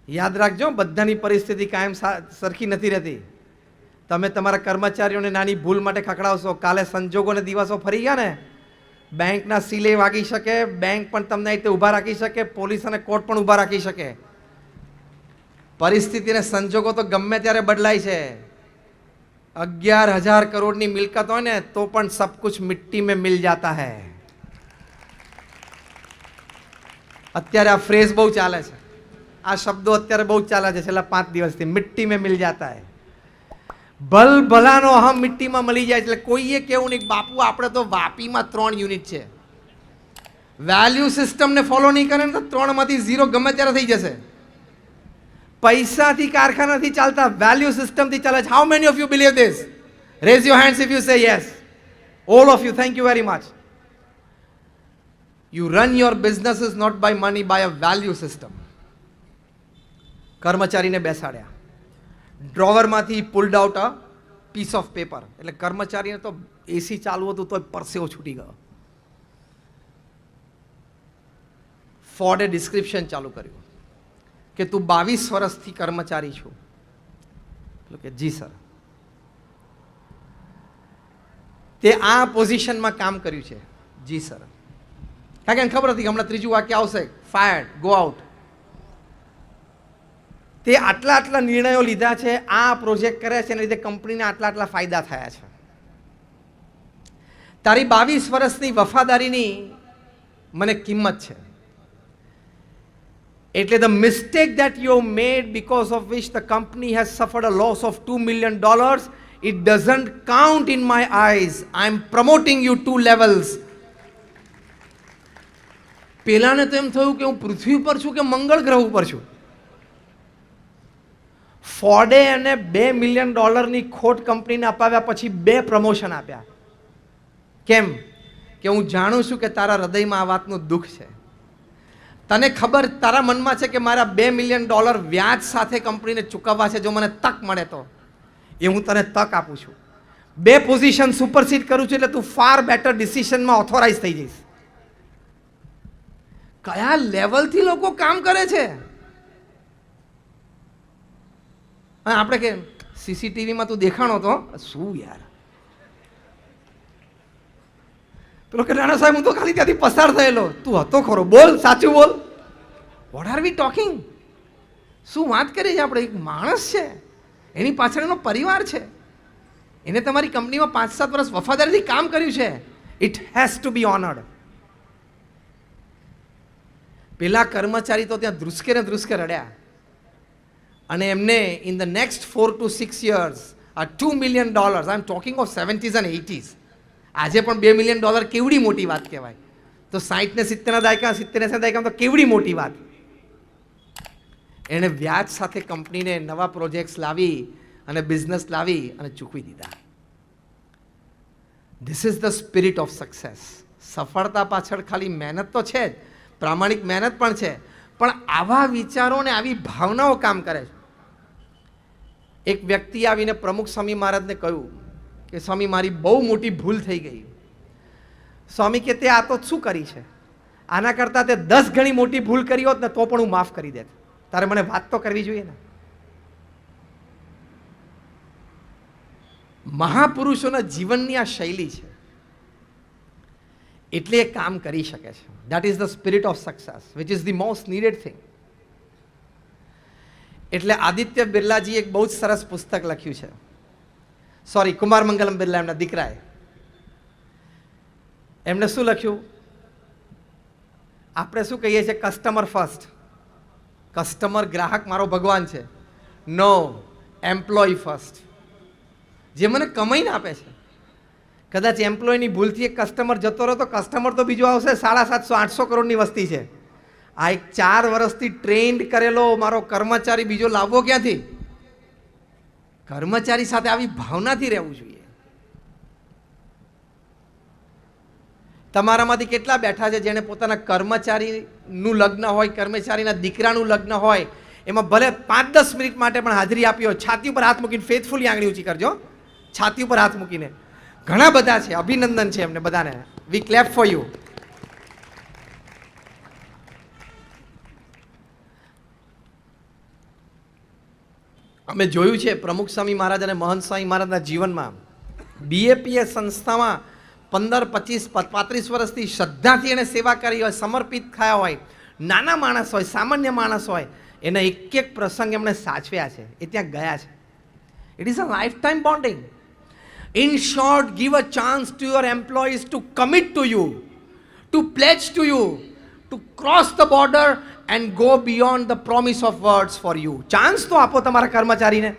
યાદ રાખજો, બધાની પરિસ્થિતિ કાયમ સરખી નથી રહેતી. તમે તમારા કર્મચારીઓને નાની ભૂલ માટે ખખડાવશો, કાલે સંજોગોને દિવસો ફરી ગયા ને, બેંકના સીલે વાગી શકે, બેંક પણ તમને રીતે ઊભા રાખી શકે, પોલીસ અને કોર્ટ પણ ઊભા રાખી શકે. પરિસ્થિતિ અને સંજોગો તો ગમે ત્યારે બદલાય છે. 11,000 કરોડની મિલકત હોય ને તો પણ સબ કુછ મિટ્ટી में मिल जाता है. અત્યારે આ ફ્રેઝ બહુ ચાલે છે, આ શબ્દો અત્યારે બહુ ચાલે છે છેલ્લા 5 દિવસથી. મિટ્ટી में मिल जाता है. ભલ ભલાનો અહમ મિટ્ટીમાં મળી જાય. એટલે કોઈએ કેવું નહીં બાપુ આપણે તો વાપીમાં 3 યુનિટ છે, વેલ્યુ સિસ્ટમને ફોલો નહીં કરે ને તો 3માંથી 0 ગમે ત્યારે થઈ જશે. પૈસાથી કારખાના નથી ચાલતા, વેલ્યુ સિસ્ટમથી ચાલે છે. How many of you believe this? Rays your hands if you say yes. All of you, thank you very much. You run your businesses not by money, by a value system. કર્મચારીને બેસાડ્યા, ડ્રોવરમાંથી pulled out a piece of paper. એટલે કર્મચારીને તો એસી ચાલુ હતું તો પરસેવો છૂટી ગયો. ફોર્ડે ડિસ્ક્રિપ્શન ચાલુ કર્યું કે તું 22 વર્ષથી કર્મચારી છું. એટલે કે જી સર. તે આ પોઝિશનમાં કામ કર્યું છે? જી સર. કારણ કે ખબર હતી કે હમણાં ત્રીજું વાક્ય આવશે, ફાયર્ડ, ગો આઉટ. તે આટલા આટલા નિર્ણયો લીધા છે, આ પ્રોજેક્ટ કર્યા છે, એના લીધે કંપનીને આટલા આટલા ફાયદા થયા છે. તારી 22 વર્ષની વફાદારીની મને કિંમત છે. એટલે the mistake that you made because of which the company has suffered a loss of $2 million, it doesn't count in my eyes. I am promoting you 2 levels. પેલાને તો એમ થયું કે હું પૃથ્વી ઉપર છું કે મંગળ ગ્રહ ઉપર છું. ફોર્ડે એને $2 million ખોટ કંપનીને અપાવ્યા પછી 2 પ્રમોશન આપ્યા. કેમ? કે હું જાણું છું કે તારા હૃદયમાં આ વાતનું દુઃખ છે. તને ખબર, તારા મનમાં છે કે મારા $2 million વ્યાજ સાથે કંપનીને ચૂકવવા છે. જો મને તક મળે તો એ હું તને તક આપું છું. 2 પોઝિશન સુપરસીડ કરું છું એટલે તું ફાર બેટર ડિસિઝનમાં ઓથોરાઇઝ થઈ જઈશ. કયા લેવલથી લોકો કામ કરે છે? આપણે કે સીસીટીવીમાં તું દેખાણો તો શું યાર? પેલો કે નાના સાહેબ હું તો ખાલી ત્યાંથી પસાર થયેલો. તું હતો ખરો, બોલ, સાચું બોલ. What are we talking? શું વાત કરીએ છીએ આપણે? એક માણસ છે, એની પાછળ એનો પરિવાર છે, એને તમારી કંપનીમાં 5-7 વર્ષ વફાદારીથી કામ કર્યું છે. It has to be honoured. પેલા કર્મચારી તો ત્યાં ધ્રુસકે ને ધ્રુસકે રડ્યા અને એમને in the next 4 to 6 years આ $2 million, I am talking of 70s and 80s. આજે પણ $2 million કેવડી મોટી વાત કહેવાય. તો 60 ને 70ના દાયકા, 70 ને 80ના દાયકામાં તો કેવડી મોટી વાત. એણે વ્યાજ સાથે કંપનીને નવા પ્રોજેક્ટ્સ લાવી અને બિઝનેસ લાવી અને ચૂકવી દીધા. This is the spirit of success. સફળતા પાછળ ખાલી મહેનત તો છે જ, પ્રામાણિક મહેનત પણ છે, પણ આવા વિચારો ને આવી ભાવનાઓ કામ કરે છે. એક વ્યક્તિ આવીને પ્રમુખ સ્વામી મહારાજને કહ્યું કે સ્વામી મારી બહુ મોટી ભૂલ થઈ ગઈ. સ્વામી કે તે આ તો શું કરી છે? આના કરતાં તે 10 ગણી મોટી ભૂલ કરી હોત ને તો પણ હું માફ કરી દેત. તારે મને વાત તો કરવી જોઈએ ને. મહાપુરુષોના જીવનની આ શૈલી છે એટલે એ કામ કરી શકે છે. That is the spirit of success which is the most needed thing. એટલે આદિત્ય બિરલાજી એક બહુ જ સરસ પુસ્તક લખ્યું છે. સોરી, કુમાર મંગલમ બિરલા, એમના દીકરાએ. એમણે શું લખ્યું? આપણે શું કહીએ છીએ? Customer first. કસ્ટમર, ગ્રાહક મારો ભગવાન છે. નો, એમ્પ્લોય ફર્સ્ટ. જે મને કમાઈને આપે છે. કદાચ એમ્પ્લોયની ભૂલથી એક કસ્ટમર જતો રહો તો કસ્ટમર તો બીજો આવશે. 750-800 કરોડની વસ્તી છે. આ એક 4 વર્ષથી ટ્રેન્ડ કરેલો મારો કર્મચારી બીજો લાવવો ક્યાંથી? કર્મચારી સાથે આવી ભાવનાથી રહેવું જોઈએ. તમારામાંથી કેટલા બેઠા છે જેને પોતાના કર્મચારીનું લગ્ન હોય, કર્મચારીના દીકરાનું લગ્ન હોય, એમાં ભલે 5-10 મિનિટ માટે પણ હાજરી આપી હોય, છાતી ઉપર હાથ મૂકીને ફેથફુલી આંગળી ઊંચી કરજો, છાતી ઉપર હાથ મૂકીને. ઘણા બધા છે, અભિનંદન છે એમને બધાને. વી ક્લેપ ફોર યુ. અમે જોયું છે પ્રમુખ સ્વામી મહારાજ અને મહંત સ્વામી મહારાજના જીવનમાં બીએપીએસ સંસ્થામાં 15, 25, 35 વર્ષથી શ્રદ્ધાથી એને સેવા કરી હોય, સમર્પિત થયા હોય, નાના માણસ હોય, સામાન્ય માણસ હોય, એના એક પ્રસંગ એમણે સાચવ્યા છે, એ ત્યાં ગયા છે. It is a life time bonding. In short, give a chance to your employees to commit to you, to pledge to you, to cross the border and go beyond the promise of words for you. Chance તો આપો તમારા કર્મચારીને.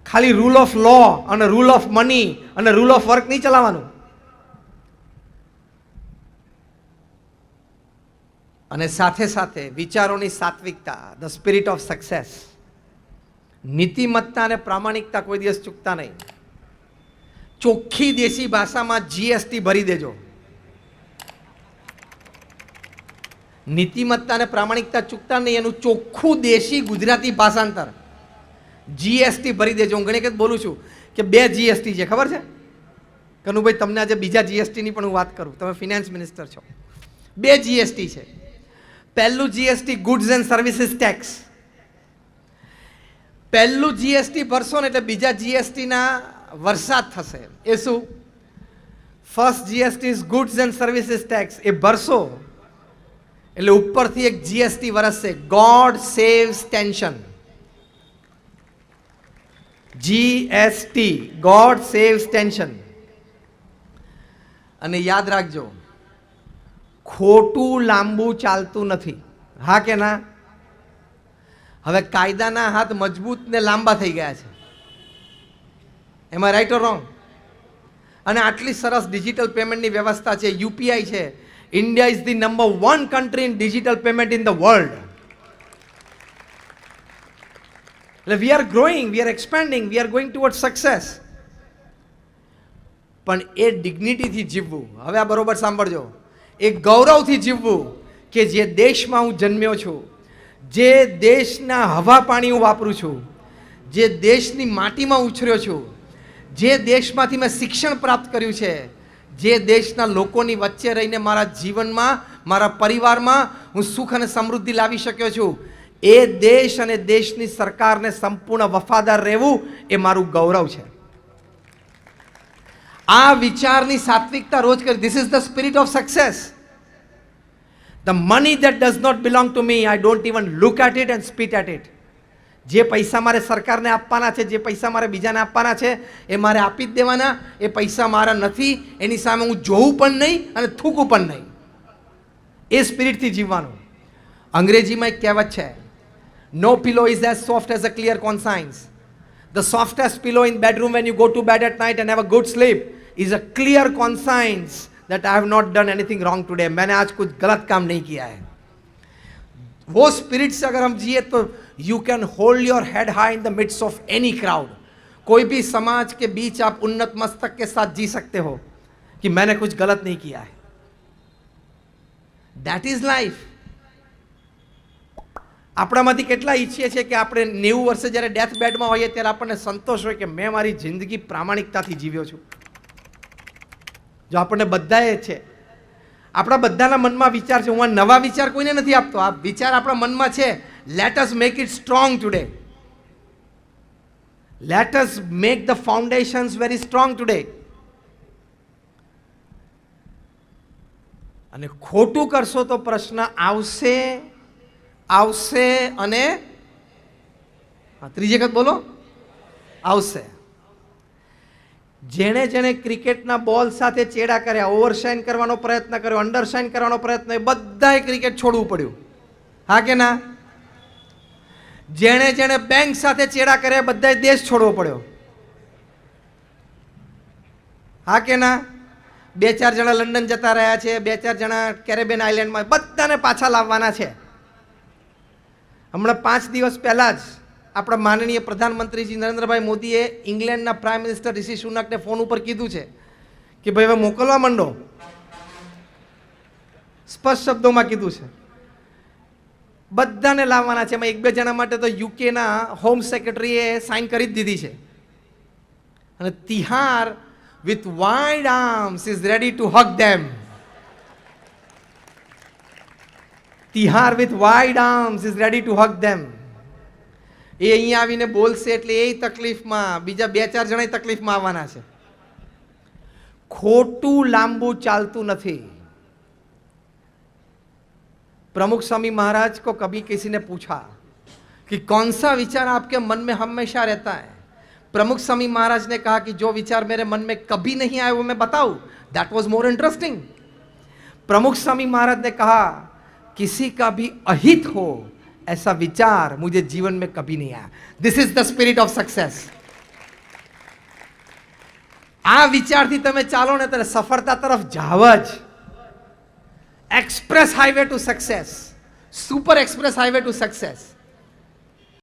ખાલી rule of law અને rule of money અને rule of work નહીં ચલાવવાનું. અને સાથે સાથે વિચારોની સાત્વિકતા, ધ સ્પિરિટ ઓફ સક્સેસ. નીતિમત્તા અને પ્રામાણિકતા કોઈ દિવસ ચૂકતા નહીં. ચોખ્ખી દેશી ભાષામાં જીએસટી ભરી દેજો. નીતિમત્તા અને પ્રામાણિકતા ચૂકતા નહીં, એનું ચોખ્ખું દેશી ગુજરાતી ભાષાંતર જીએસટી ભરી દેજો. હું ઘણી વખત બોલું છું કે 2 જીએસટી છે, ખબર છે કનુભાઈ? તમને આજે બીજા જીએસટીની પણ હું વાત કરું, તમે ફિનાન્સ મિનિસ્ટર છો. 2 જીએસટી છે. પહેલું GST goods and services tax. પહેલું જીએસટી ભરશો ને એટલે બીજા જીએસટીના વરસાદ થશે. એ શું? First GST is goods and services tax. એ ભરશો એટલે ઉપરથી એક જીએસટી વરસશે, god saves tension. GST, god saves tension. અને યાદ રાખજો, ખોટું લાંબુ ચાલતું નથી. હા કે ના? હવે કાયદાના હાથ મજબૂત ને લાંબા થઈ ગયા છે. એમાં રાઈટ ઓર રોંગ? અને આટલી સરસ ડિજિટલ પેમેન્ટની વ્યવસ્થા છે, યુપીઆઈ છે. India is the number 1 country in digital payment in the world. એટલે we are growing, we are expanding, we are going toward success. પણ એ ડિગ્નિટીથી જીવવું, હવે આ બરોબર સાંભળજો, એ ગૌરવથી જીવવું કે જે દેશમાં હું જન્મ્યો છું, જે દેશના હવા પાણી હું વાપરું છું, જે દેશની માટીમાં ઉછર્યો છું, જે દેશમાંથી મેં શિક્ષણ પ્રાપ્ત કર્યું છે, જે દેશના લોકોની વચ્ચે રહીને મારા જીવનમાં, મારા પરિવારમાં હું સુખ અને સમૃદ્ધિ લાવી શક્યો છું, એ દેશ અને દેશની સરકારને સંપૂર્ણ વફાદાર રહેવું એ મારું ગૌરવ છે. આ વિચારની સાત્વિકતા રોજ કરી. This is the spirit of success. The money that does not belong to me, I don't even look at it and spit at it. જે પૈસા મારે સરકારને આપવાના છે, જે પૈસા મારે બીજાને આપવાના છે, એ મારે આપી જ દેવાના. એ પૈસા મારા નથી, એની સામે હું જોવું પણ નહીં અને થૂકું પણ નહીં. એ સ્પિરિટથી જીવવાનું. અંગ્રેજીમાં એક કહેવત છે, no pillow is as soft as a clear conscience. The softest pillow in bedroom when you go to bed at night and have a good sleep is a clear conscience that I have not done anything wrong today. मैंने आज कुछ गलत काम नहीं किया है. वो spirit से अगर हम जिए तो you can hold your head high in the midst of any crowd. कोई भी समाज के बीच आप उन्नत मस्तक के साथ जी सकते हो कि मैंने कुछ गलत नहीं किया है. That is life. આપણામાંથી કેટલા ઈચ્છીએ છીએ કે આપણે 90 વર્ષે જ્યારે ડેથ બેડમાં હોઈએ ત્યારે આપણને સંતોષ હોય કે મેં મારી જિંદગી પ્રામાણિકતાથી જીવ્યો છું. જો આપણને બધાએ છે, આપણા બધાના મનમાં વિચાર છે. હું આ નવા વિચાર કોઈને નથી આપતો, આ વિચાર આપણા મનમાં છે. Let us make it strong today. Let us make the foundations very strong today. અને ખોટું કરશો તો પ્રશ્ન આવશે અને ત્રીજી વખત બોલો, આવશે. જેણે જેણે ક્રિકેટના બોલ સાથે ચેડા કર્યા, ઓવરશાઇન કરવાનો પ્રયત્ન કર્યો, અંડરશાઇન કરવાનો પ્રયત્ન, એ બધાએ ક્રિકેટ છોડવું પડ્યું. હા કે ના? જેણે જેણે બેંક સાથે ચેડા કર્યા બધાએ દેશ છોડવો પડ્યો. હા કે ના? 2-4 જણા લંડન જતા રહ્યા છે, 2-4 જણા કેરેબિયન આઇલેન્ડમાં, બધાને પાછા લાવવાના છે. હમણાં 5 દિવસ પહેલાં જ આપણા માનનીય પ્રધાનમંત્રીજી નરેન્દ્રભાઈ મોદીએ ઇંગ્લેન્ડના પ્રાઇમ મિનિસ્ટર ઋષિ સુનકને ફોન ઉપર કીધું છે કે ભાઈ હવે મોકલવા માંડો. સ્પષ્ટ શબ્દોમાં કીધું છે. બધાને લાવવાના છે. એમાં 1-2 જણા માટે તો યુકેના હોમ સેક્રેટરીએ સાઇન કરી જ દીધી છે. અને Tihar with wide arms is ready to હગ them. Tihar with wide arms is ready to hug them. એ અહીંયા આવીને બોલશે એટલે એ તકલીફમાં, બીજા 2-4 જણા તકલીફમાં આવવાના છે. ખોટું લાંબુ ચાલતું નથી. प्रमुख स्वामी महाराज को कभी किसी ने पूछा कि कौन सा विचार आपके मन में हमेशा रहता है. प्रमुख स्वामी महाराज ने कहा कि जो विचार मेरे मन में कभी नहीं आए वो मैं बताऊं. That was more interesting. प्रमुख स्वामी महाराज ने कहा किसी का भी अहित हो ऐसा विचार मुझे जीवन में कभी नहीं आया. This is the spirit of success. આ વિચારથી તમે ચાલો ને ત્યારે સફળતા તરફ જાવ જ. Express highway to success, super express highway to success.